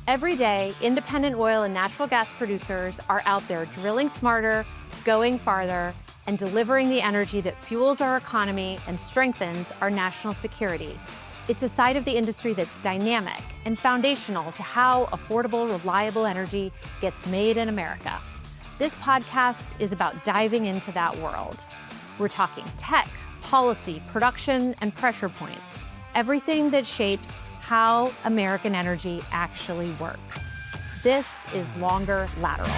Every day, independent oil and natural gas producers are out there drilling smarter, going farther, and delivering the energy that fuels our economy and strengthens our national security. It's a side of the industry that's dynamic and foundational to how affordable, reliable energy gets made in America. This podcast is about diving into that world. We're talking tech, policy, production, and pressure points. Everything that shapes how American energy actually works. This is Longer Laterals.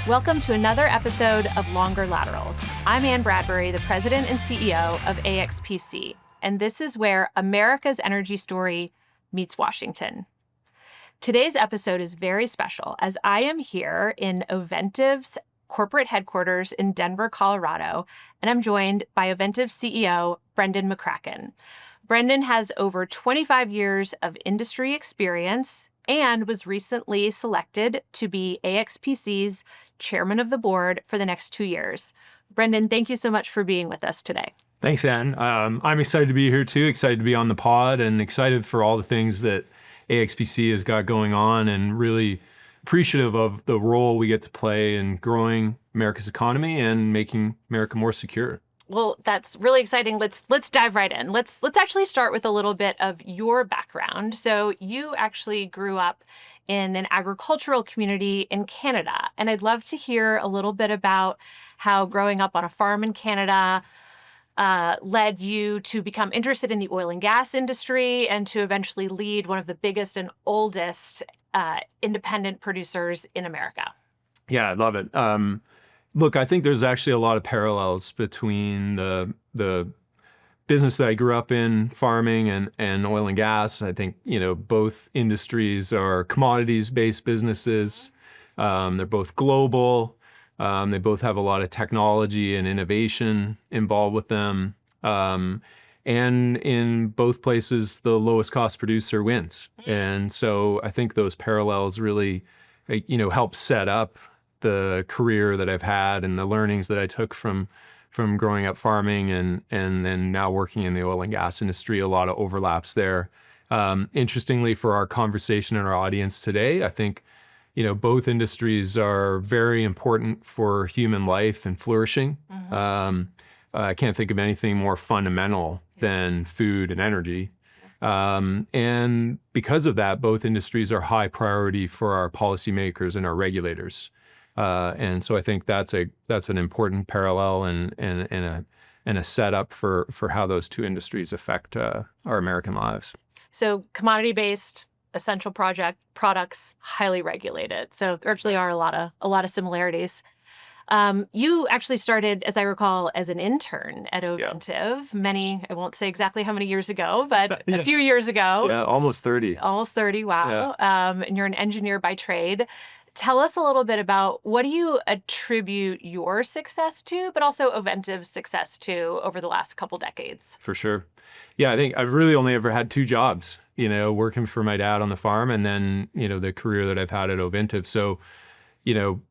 Welcome to another episode of Longer Laterals. I'm Anne Bradbury, the president and CEO of AXPC, and this is where America's energy story meets Washington. Today's episode is very special as I am here in Ovintiv's corporate headquarters in Denver, Colorado, and I'm joined by Ovintiv CEO Brendan McCracken. Brendan has over 25 years of industry experience and was recently selected to be AXPC's chairman of the board for the next 2 years. Brendan, thank you so much for being with us today. Thanks, Anne. I'm excited to be here too, excited to be on the pod and excited for all the things that AXPC has got going on and really appreciative of the role we get to play in growing America's economy and making America more secure. Well, that's really exciting. Let's dive right in. Let's actually start with a little bit of your background. So you actually grew up in an agricultural community in Canada, and I'd love to hear a little bit about how growing up on a farm in Canada led you to become interested in the oil and gas industry and to eventually lead one of the biggest and oldest independent producers in America. Yeah, I love it. Look, I think there's actually a lot of parallels between the business that I grew up in, farming and oil and gas. I think, both industries are commodities-based businesses. They're both global. They both have a lot of technology and innovation involved with them. And in both places, the lowest cost producer wins. And so I think those parallels really, help set up the career that I've had and the learnings that I took from growing up farming and then now working in the oil and gas industry. A lot of overlaps there. Interestingly, for our conversation and our audience today, I think, both industries are very important for human life and flourishing. Mm-hmm. I can't think of anything more fundamental than food and energy. And because of that, both industries are high priority for our policymakers and our regulators. And so I think that's an important parallel and a setup for how those two industries affect our American lives. So commodity-based, essential products, highly regulated. So there actually are a lot of similarities. You actually started, as I recall, as an intern at Ovintiv I won't say exactly how many years ago, but a few years ago. Yeah, almost 30. Almost 30, wow. Yeah. And you're an engineer by trade. Tell us a little bit about what do you attribute your success to, but also Ovintiv's success to over the last couple decades? For sure. Yeah, I think I've really only ever had two jobs, working for my dad on the farm and then, the career that I've had at Ovintiv. So,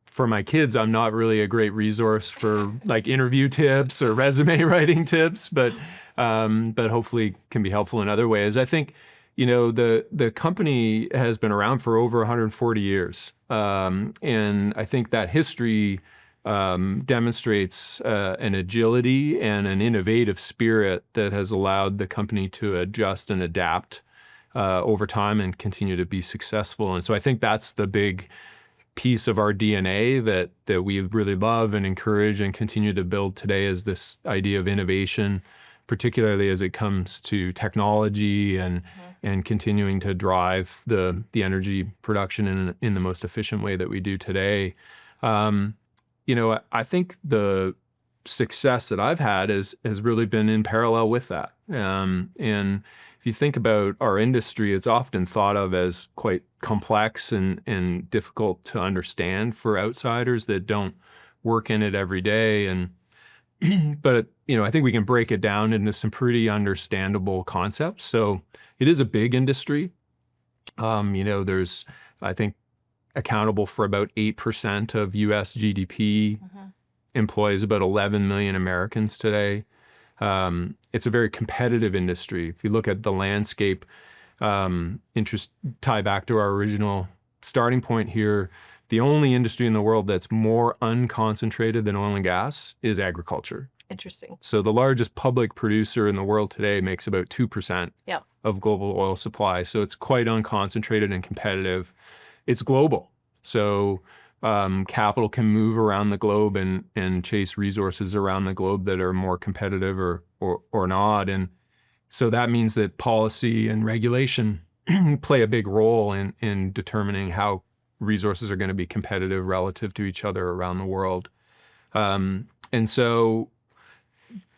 for my kids, I'm not really a great resource for like interview tips or resume writing tips, but hopefully can be helpful in other ways. I think, the company has been around for over 140 years. And I think that history demonstrates an agility and an innovative spirit that has allowed the company to adjust and adapt over time and continue to be successful. And so I think that's the big piece of our DNA that we really love and encourage and continue to build today is this idea of innovation, particularly as it comes to technology and continuing to drive the energy production in the most efficient way that we do today. I think the success that I've had has really been in parallel with that. And if you think about our industry, it's often thought of as quite complex and difficult to understand for outsiders that don't work in it every day. But I think we can break it down into some pretty understandable concepts. So it is a big industry. There's, I think, accountable for about 8% of U.S. GDP, employs about 11 million Americans today. It's a very competitive industry. If you look at the landscape, interest tie back to our original starting point here, the only industry in the world that's more unconcentrated than oil and gas is agriculture. Interesting. So the largest public producer in the world today makes about 2% Yeah. of global oil supply. So it's quite unconcentrated and competitive. It's global. So capital can move around the globe and chase resources around the globe that are more competitive or not. And so that means that policy and regulation play a big role in determining how resources are going to be competitive relative to each other around the world. And so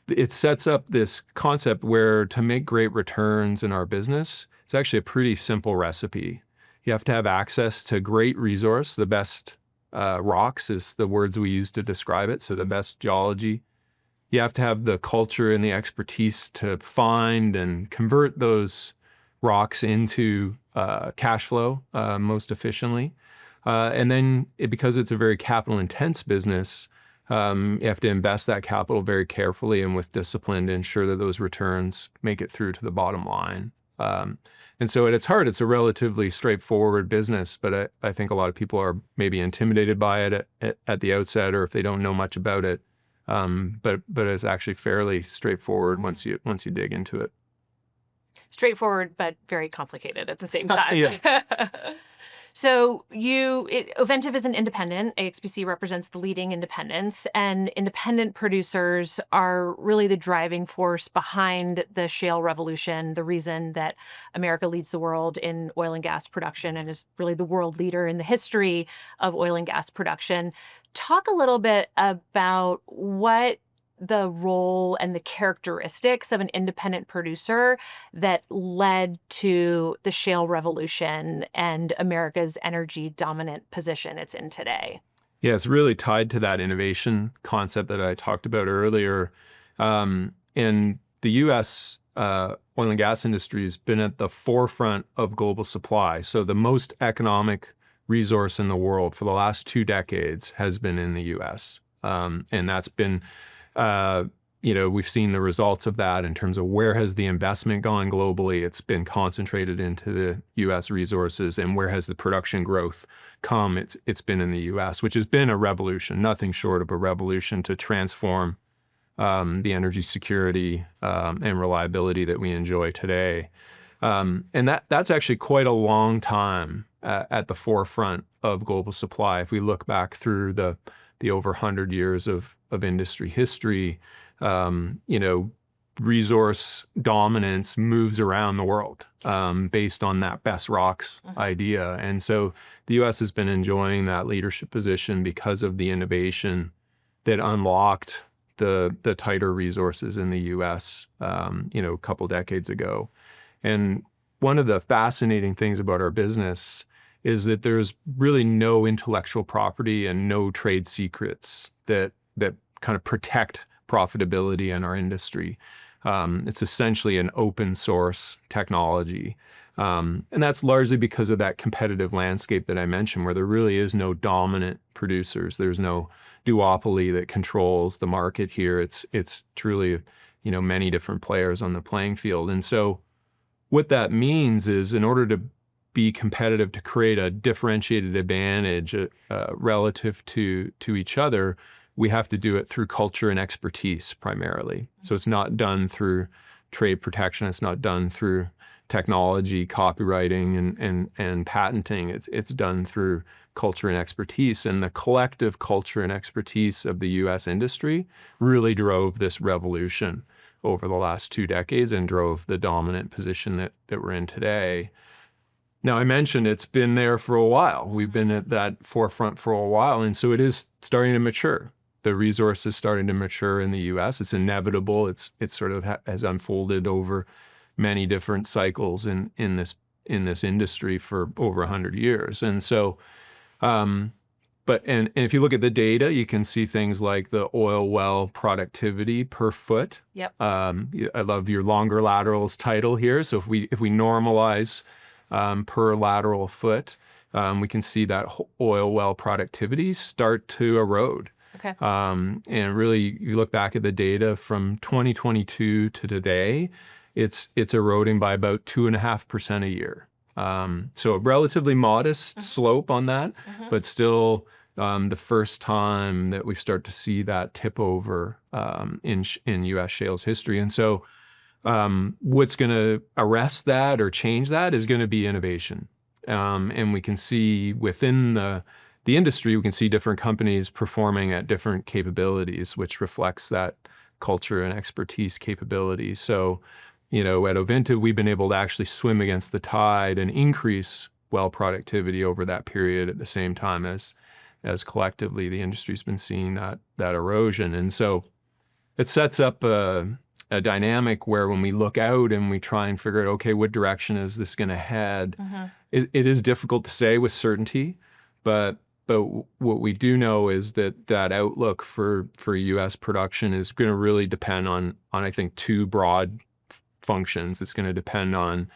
it sets up this concept where to make great returns in our business, it's actually a pretty simple recipe. You have to have access to great resource. The best rocks is the words we use to describe it. So the best geology. You have to have the culture and the expertise to find and convert those rocks into cash flow most efficiently. And then because it's a very capital intense business, you have to invest that capital very carefully and with discipline to ensure that those returns make it through to the bottom line. And so at its heart, it's a relatively straightforward business, but I think a lot of people are maybe intimidated by it at the outset, or if they don't know much about it. But it's actually fairly straightforward once you dig into it. Straightforward, but very complicated at the same time. Yeah. So Ovintiv is an independent. AXPC represents the leading independents, and independent producers are really the driving force behind the shale revolution, the reason that America leads the world in oil and gas production and is really the world leader in the history of oil and gas production. Talk a little bit about what the role and the characteristics of an independent producer that led to the shale revolution and America's energy dominant position it's in today. Yeah, it's really tied to that innovation concept that I talked about earlier. And the U.S. Oil and gas industry has been at the forefront of global supply. So the most economic resource in the world for the last 2 decades has been in the U.S. And that's been we've seen the results of that in terms of where has the investment gone globally. It's been concentrated into the U.S. resources, and where has the production growth come? It's been in the U.S., which has been a revolution, nothing short of a revolution to transform the energy security and reliability that we enjoy today. And that's actually quite a long time at the forefront of global supply. If we look back through the over 100 years of industry history, resource dominance moves around the world based on that best rocks idea. And so the U.S. has been enjoying that leadership position because of the innovation that unlocked the tighter resources in the U.S. A couple decades ago. And one of the fascinating things about our business is that there's really no intellectual property and no trade secrets that kind of protect profitability in our industry. It's essentially an open source technology. And that's largely because of that competitive landscape that I mentioned, where there really is no dominant producers. There's no duopoly that controls the market here. It's truly, many different players on the playing field. And so what that means is, in order to be competitive, to create a differentiated advantage relative to each other, we have to do it through culture and expertise primarily. So it's not done through trade protection. It's not done through technology, copywriting, and patenting. It's done through culture and expertise. And the collective culture and expertise of the U.S. industry really drove this revolution over the last 2 decades and drove the dominant position that we're in today. Now, I mentioned it's been there for a while. We've been at that forefront for a while, and so it is starting to mature. The resource is starting to mature in the U.S. It's inevitable. It's sort of has unfolded over many different cycles in this industry for over 100 years. And so, but if you look at the data, you can see things like the oil well productivity per foot. Yep. I love your longer laterals title here. So if we normalize per lateral foot, we can see that oil well productivity start to erode. Okay. And really, you look back at the data from 2022 to today, it's eroding by about 2.5% a year. So a relatively modest slope on that, but still the first time that we start to see that tip over in U.S. shale's history. And so what's going to arrest that or change that is going to be innovation. And we can see within the industry, we can see different companies performing at different capabilities, which reflects that culture and expertise capability. So, at Ovintiv, we've been able to actually swim against the tide and increase well productivity over that period at the same time as collectively the industry's been seeing that erosion. And so it sets up a dynamic where when we look out and we try and figure out, okay, what direction is this going to head? It is difficult to say with certainty, but what we do know is that outlook for U.S. production is going to really depend on I think two broad functions. It's going to depend on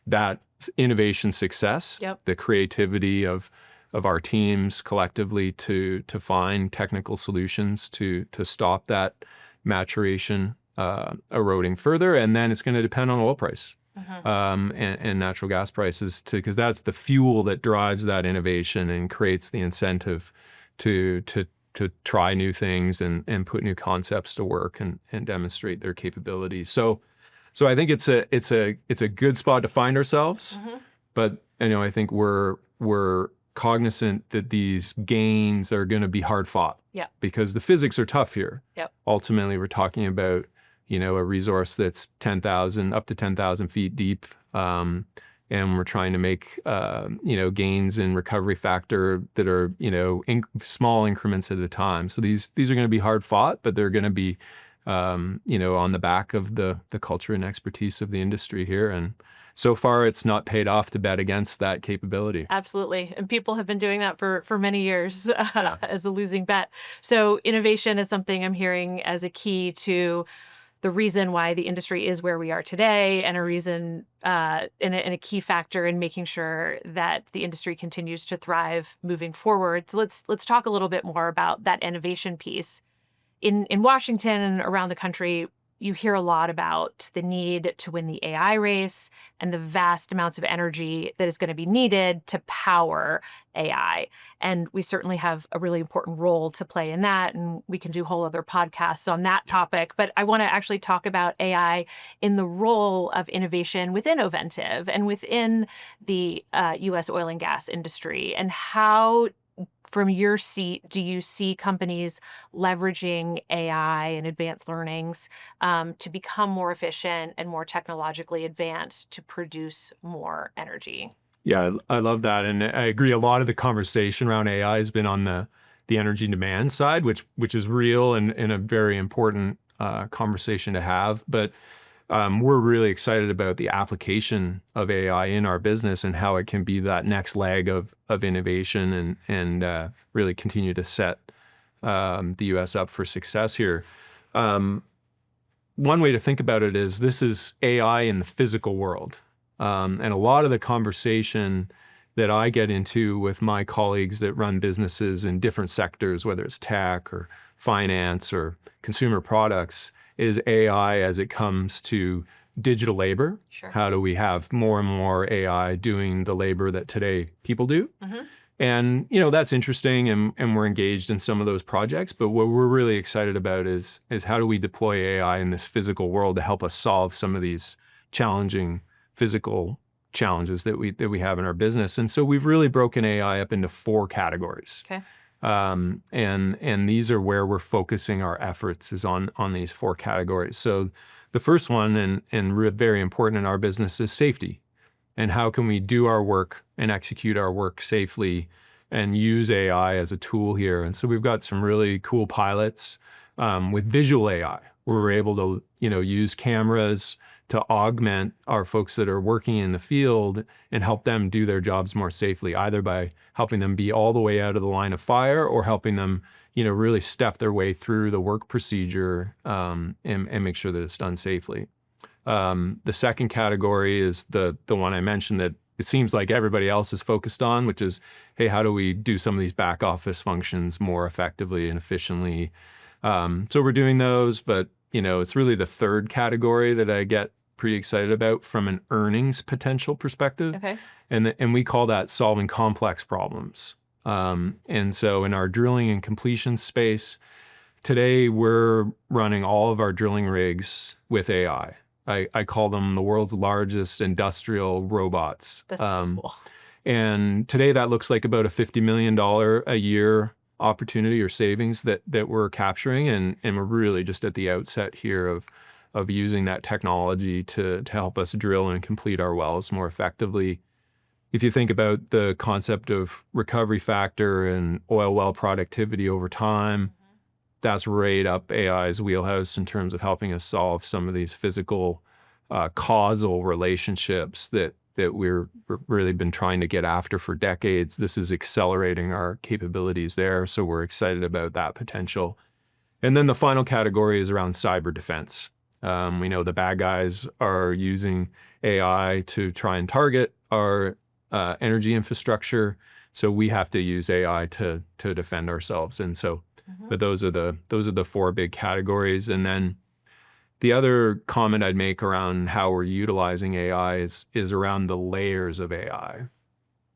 that innovation success, the creativity of our teams collectively to find technical solutions to stop that maturation eroding further, and then it's going to depend on oil price. And natural gas prices because that's the fuel that drives that innovation and creates the incentive to try new things and put new concepts to work and demonstrate their capabilities. So I think it's a good spot to find ourselves, but I think we're cognizant that these gains are going to be hard fought. Because the physics are tough here. Ultimately, we're talking about a resource that's up to 10,000 feet deep, and we're trying to make gains in recovery factor that are small increments at a time. So these are going to be hard fought, but they're going to be on the back of the culture and expertise of the industry here. And so far, it's not paid off to bet against that capability. Absolutely. And people have been doing that for many years as a losing bet. So innovation is something I'm hearing as a key to the reason why the industry is where we are today, and a reason and a key factor in making sure that the industry continues to thrive moving forward. So let's talk a little bit more about that innovation piece. In Washington and around the country, you hear a lot about the need to win the AI race and the vast amounts of energy that is going to be needed to power AI. And we certainly have a really important role to play in that. And we can do whole other podcasts on that topic. But I want to actually talk about AI in the role of innovation within Ovintiv and within the U.S. oil and gas industry, and how, from your seat, do you see companies leveraging AI and advanced learnings to become more efficient and more technologically advanced to produce more energy? Yeah, I love that. And I agree. A lot of the conversation around AI has been on the energy demand side, which is real and a very important conversation to have. But we're really excited about the application of AI in our business and how it can be that next leg of innovation and really continue to set the U.S. up for success here. One way to think about it is this is AI in the physical world. And a lot of the conversation that I get into with my colleagues that run businesses in different sectors, whether it's tech or finance or consumer products, is AI as it comes to digital labor. How do we have more and more AI doing the labor that today people do? And, that's interesting, and we're engaged in some of those projects. But what we're really excited about is how do we deploy AI in this physical world to help us solve some of these challenging physical challenges that we have in our business. And so we've really broken AI up into 4 categories. And these are where we're focusing our efforts, is on these 4 categories. So the first one, and very important in our business, is safety. And how can we do our work and execute our work safely and use AI as a tool here? And so we've got some really cool pilots with visual AI, where we're able to use cameras to augment our folks that are working in the field and help them do their jobs more safely, either by helping them be all the way out of the line of fire or helping them, really step their way through the work procedure and make sure that it's done safely. The second category is the one I mentioned that it seems like everybody else is focused on, which is, hey, how do we do some of these back office functions more effectively and efficiently? So we're doing those, but it's really the third category that I get pretty excited about from an earnings potential perspective. Okay. And we call that solving complex problems. And so in our drilling and completion space, today we're running all of our drilling rigs with AI. I call them the world's largest industrial robots. That's cool. And today that looks like about a $50 million a year opportunity or savings that we're capturing. And we're really just at the outset here of using that technology to help us drill and complete our wells more effectively. If you think about the concept of recovery factor and oil well productivity over time, that's right up AI's wheelhouse in terms of helping us solve some of these physical causal relationships that we're really been trying to get after for decades. This is accelerating our capabilities there, so we're excited about that potential. And then the final category is around cyber defense. We know the bad guys are using AI to try and target our energy infrastructure, so we have to use AI to defend ourselves. And so, but those are the four big categories. And then the other comment I'd make around how we're utilizing AI is around the layers of AI.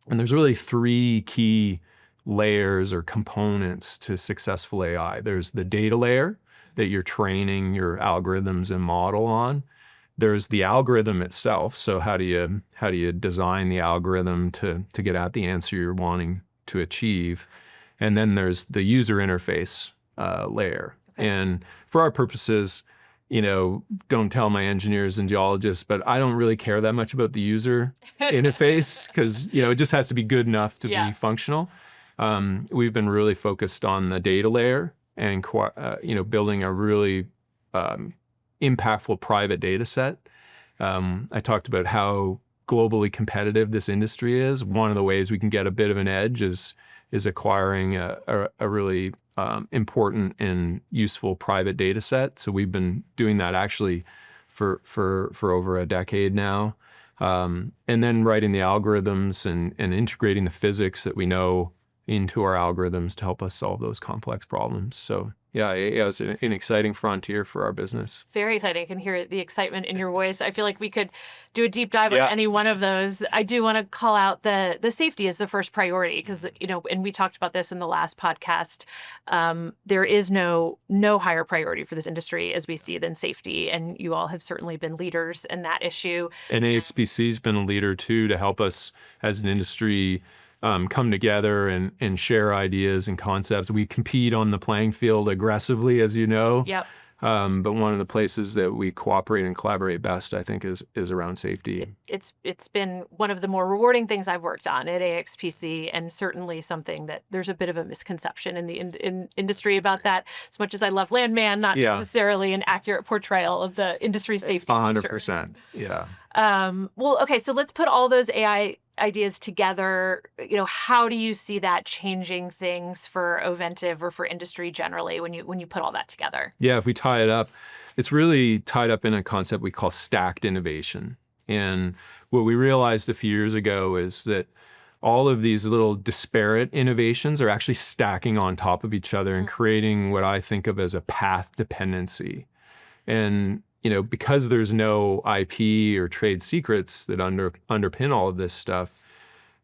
And there's really three key layers or components to successful AI. There's the data layer that you're training your algorithms and model on. There's the algorithm itself. So how do you design the algorithm to get at the answer you're wanting to achieve? And then there's the user interface layer. Okay. And for our purposes, don't tell my engineers and geologists, but I don't really care that much about the user interface because, it just has to be good enough to be functional. We've been really focused on the data layer and, building a really impactful private data set. I talked about how globally competitive this industry is. One of the ways we can get a bit of an edge is acquiring a really important and useful private data set. So we've been doing that actually for over a decade now. And then writing the algorithms and integrating the physics that we know into our algorithms to help us solve those complex problems. So yeah, it's an exciting frontier for our business. Very exciting. I can hear the excitement in your voice. I feel like we could do a deep dive on any one of those. I do want to call out the safety as the first priority because, and we talked about this in the last podcast. There is no higher priority for this industry as we see than safety. And you all have certainly been leaders in that issue. And AXPC has been a leader too to help us as an industry come together and share ideas and concepts. We compete on the playing field aggressively, as you know. Yep. But one of the places that we cooperate and collaborate best, I think, is around safety. It's been one of the more rewarding things I've worked on at AXPC, and certainly something that there's a bit of a misconception in the industry about that. As much as I love Landman, not necessarily an accurate portrayal of the industry's safety. 100%. Yeah. Well, okay, so let's put all those AI ideas together. How do you see that changing things for Ovintiv or for industry generally when you put all that together? Yeah, if we tie it up, it's really tied up in a concept we call stacked innovation. And what we realized a few years ago is that all of these little disparate innovations are actually stacking on top of each other and creating what I think of as a path dependency. And because there's no IP or trade secrets that underpin all of this stuff,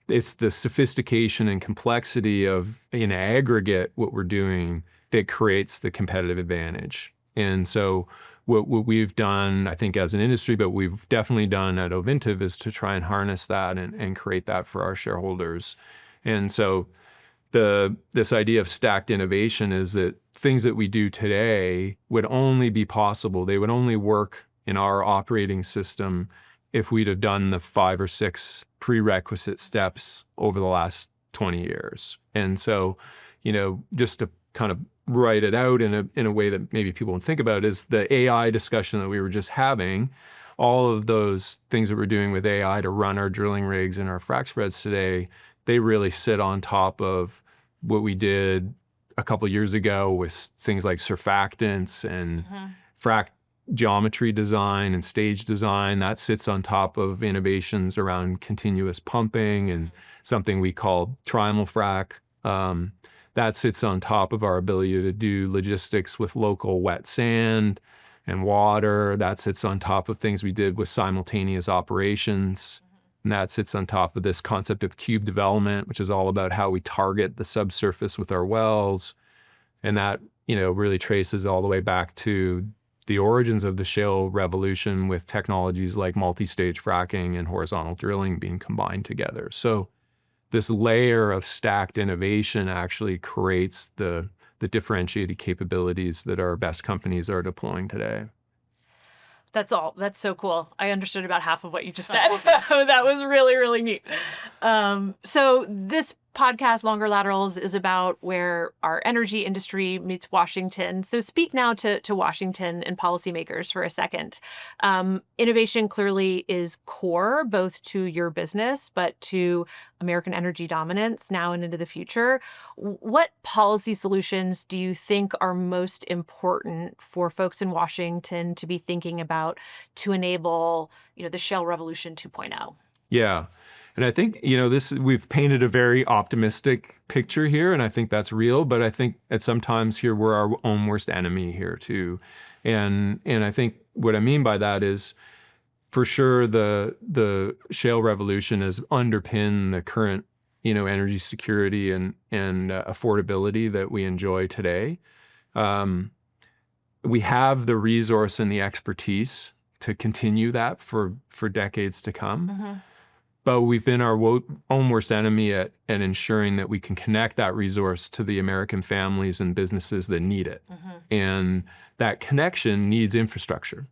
it's the sophistication and complexity of, in aggregate, what we're doing that creates the competitive advantage. And so what we've done, I think, as an industry, but we've definitely done at Ovintiv, is to try and harness that and create that for our shareholders. And so this idea of stacked innovation is that things that we do today would only be possible, they would only work in our operating system if we'd have done the 5 or 6 prerequisite steps over the last 20 years. And so, just to kind of write it out in a way that maybe people won't think about is the AI discussion that we were just having. All of those things that we're doing with AI to run our drilling rigs and our frac spreads today, they really sit on top of what we did a couple of years ago with things like surfactants and frac geometry design and stage design. That sits on top of innovations around continuous pumping and something we call trimul-frac. That sits on top of our ability to do logistics with local wet sand. and water. That sits on top of things we did with simultaneous operations. And that sits on top of this concept of cube development, which is all about how we target the subsurface with our wells. And that, really traces all the way back to the origins of the Shale Revolution, with technologies like multi-stage fracking and horizontal drilling being combined together. So this layer of stacked innovation actually creates the differentiated capabilities that our best companies are deploying today. That's so cool. I understood about half of what you just said. That was really, really neat. So this podcast, Longer Laterals, is about where our energy industry meets Washington. So speak now to Washington and policymakers for a second. Innovation clearly is core both to your business, but to American energy dominance now and into the future. What policy solutions do you think are most important for folks in Washington to be thinking about to enable, the Shale Revolution 2.0? Yeah. And I think, we've painted a very optimistic picture here, and I think that's real, but I think at sometimes here we're our own worst enemy here too. And I think what I mean by that is, for sure, the Shale Revolution has underpinned the current, energy security and affordability that we enjoy today. We have the resource and the expertise to continue that for decades to come. Mm-hmm. But we've been our own worst enemy at ensuring that we can connect that resource to the American families and businesses that need it. Mm-hmm. And that connection needs infrastructure,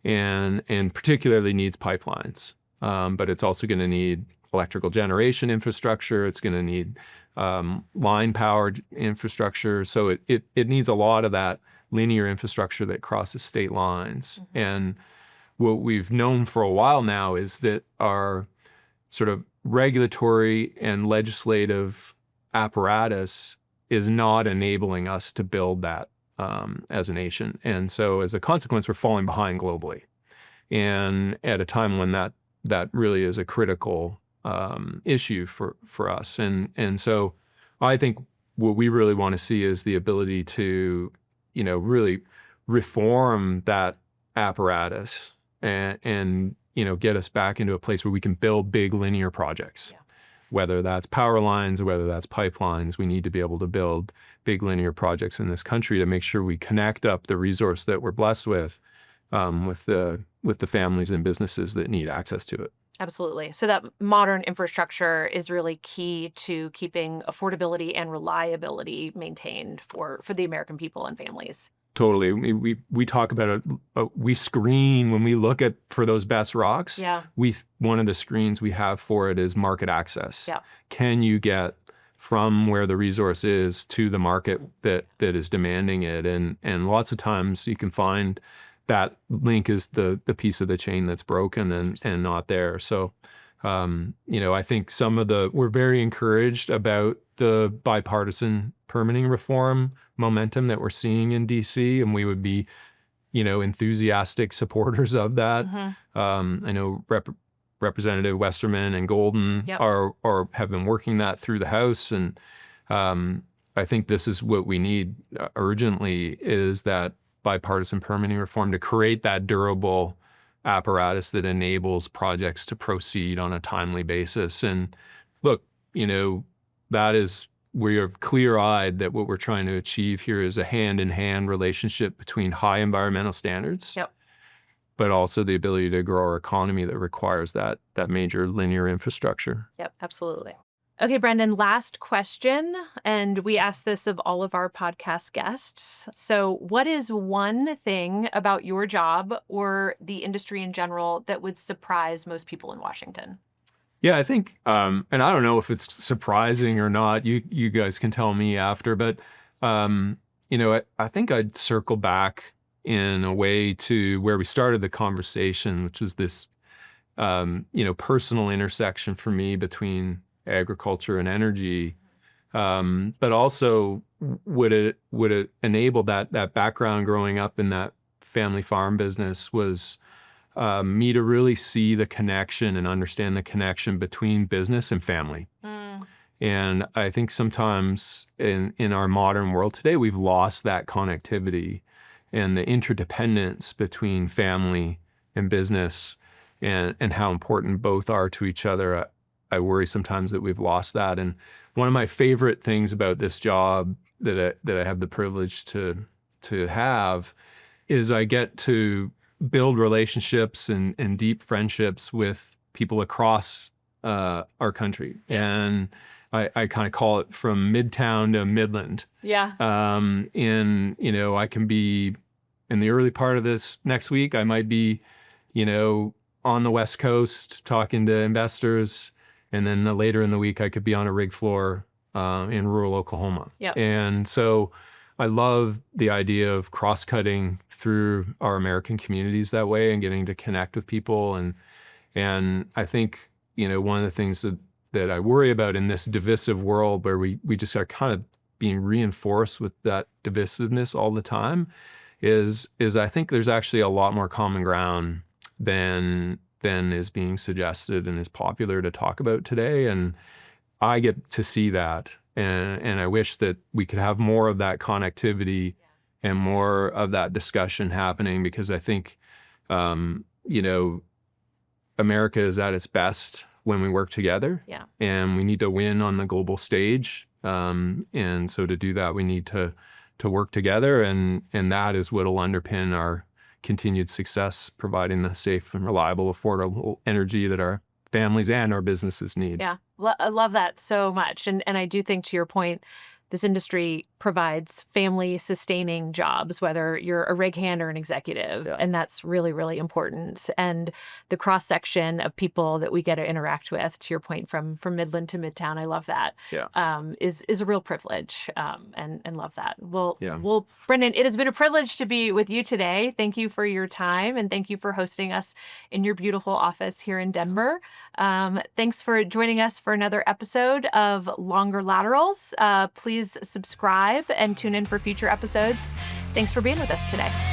and particularly needs pipelines. But it's also going to need electrical generation infrastructure. It's going to need line power infrastructure. So it needs a lot of that linear infrastructure that crosses state lines. Mm-hmm. And what we've known for a while now is that our sort of regulatory and legislative apparatus is not enabling us to build that as a nation. And so as a consequence, we're falling behind globally. And at a time when that really is a critical issue for us. And so I think what we really want to see is the ability to, really reform that apparatus and get us back into a place where we can build big linear projects. Yeah. Whether that's power lines, whether that's pipelines, we need to be able to build big linear projects in this country to make sure we connect up the resource that we're blessed with the families and businesses that need access to it. Absolutely. So that modern infrastructure is really key to keeping affordability and reliability maintained for the American people and families. Totally. We talk about it. We screen when we look for those best rocks. Yeah. One of the screens we have for it is market access. Yeah. Can you get from where the resource is to the market that is demanding it? And lots of times you can find that link is the piece of the chain that's broken and not there. So, I think we're very encouraged about the bipartisan permitting reform momentum that we're seeing in DC, and we would be, enthusiastic supporters of that. Mm-hmm. I know Representative Westerman and Golden Yep. have been working that through the House, and I think this is what we need urgently, is that bipartisan permitting reform to create that durable apparatus that enables projects to proceed on a timely basis. And look, that is, we are clear-eyed that what we're trying to achieve here is a hand-in-hand relationship between high environmental standards, Yep. but also the ability to grow our economy that requires that major linear infrastructure. Yep, absolutely. Okay, Brendan, last question, and we ask this of all of our podcast guests. So what is one thing about your job or the industry in general that would surprise most people in Washington? Yeah, I think, and I don't know if it's surprising or not, you guys can tell me after, but, I think I'd circle back in a way to where we started the conversation, which was this, personal intersection for me between agriculture and energy, but also would it enable that background growing up in that family farm business was me to really see the connection and understand the connection between business and family. And I think sometimes in our modern world today, we've lost that connectivity. and the interdependence between family and business, and how important both are to each other. I worry sometimes that we've lost that. And one of my favorite things about this job that I have the privilege to have is I get to build relationships and deep friendships with people across our country. And I kind of call it from Midtown to Midland. Yeah. And, I can be in the early part of this next week, I might be, on the West Coast talking to investors. And then later in the week, I could be on a rig floor in rural Oklahoma. Yep. And so I love the idea of cross-cutting through our American communities that way and getting to connect with people. And I think, one of the things that I worry about in this divisive world where we just are kind of being reinforced with that divisiveness all the time is I think there's actually a lot more common ground than is being suggested and is popular to talk about today. And I get to see that. And I wish that we could have more of that connectivity and more of that discussion happening, because I think, America is at its best when we work together. Yeah. And we need to win on the global stage. And so to do that, we need to work together. And that is what will underpin our continued success, providing the safe and reliable, affordable energy that our families and our businesses need. Yeah, I love that so much. And I do think, to your point, this industry provides family-sustaining jobs, whether you're a rig hand or an executive. Yeah. And that's really, really important. And the cross-section of people that we get to interact with, to your point, from Midland to Midtown, I love that, is a real privilege, and love that. Well, Brendan, it has been a privilege to be with you today. Thank you for your time, and thank you for hosting us in your beautiful office here in Denver. Thanks for joining us for another episode of Longer Laterals. Please subscribe and tune in for future episodes. Thanks for being with us today.